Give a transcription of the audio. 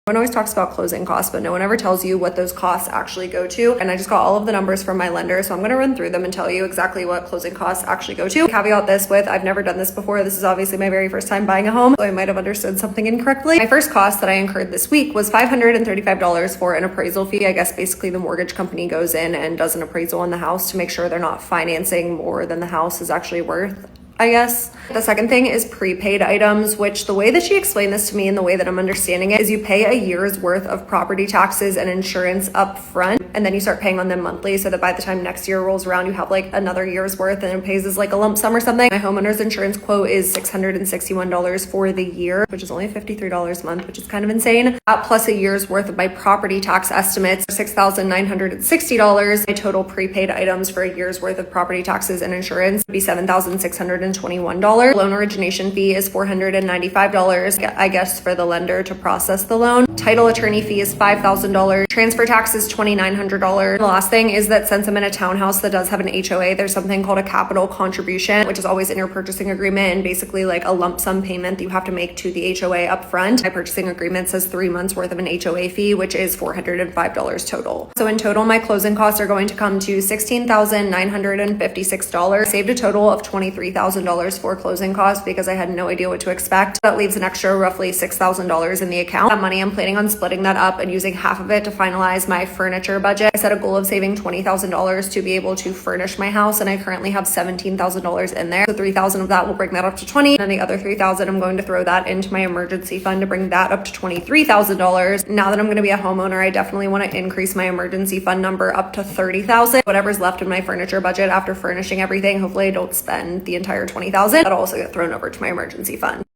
Everyone always talks about closing costs, but no one ever tells you what those costs actually go to. And I just got all of the numbers from my lender, so I'm going to run through them and tell you exactly what closing costs actually go to. Caveat this with, I've never done this before. This is obviously my very first time buying a home, so I might have understood something incorrectly. My first cost that I incurred this week was $535 for an appraisal fee. I guess basically the mortgage company goes in and does an appraisal on the house to make sure they're not financing more than the house is actually worth, I guess. The second thing is prepaid items, which the way that she explained this to me and the way that I'm understanding it is you pay a year's worth of property taxes and insurance up front, and then you start paying on them monthly so that by the time next year rolls around, you have like another year's worth and it pays as like a lump sum or something. My homeowner's insurance quote is $661 for the year, which is only $53 a month, which is kind of insane. That plus a year's worth of my property tax estimates, $6,960. My total prepaid items for a year's worth of property taxes and insurance would be $7,621. Loan origination fee is $495, I guess, for the lender to process the loan. Title attorney fee is $5,000. Transfer tax is $2,900. The last thing is that since I'm in a townhouse that does have an HOA, there's something called a capital contribution, which is always in your purchasing agreement and basically like a lump sum payment that you have to make to the HOA up front. My purchasing agreement says 3 months worth of an HOA fee, which is $405 total. So in total, my closing costs are going to come to $16,956. I saved a total of $23,000 for closing costs because I had no idea what to expect. That leaves an extra roughly $6,000 in the account. That money, I'm planning on splitting that up and using half of it to finalize my furniture budget. I set a goal of saving $20,000 to be able to furnish my house, and I currently have $17,000 in there. So $3,000 of that will bring that up to $20,000, and the other $3,000 I'm going to throw that into my emergency fund to bring that up to $23,000. Now that I'm going to be a homeowner, I definitely want to increase my emergency fund number up to $30,000. Whatever's left in my furniture budget after furnishing everything, hopefully I don't spend the entire $20,000. That'll also get thrown over to my emergency fund.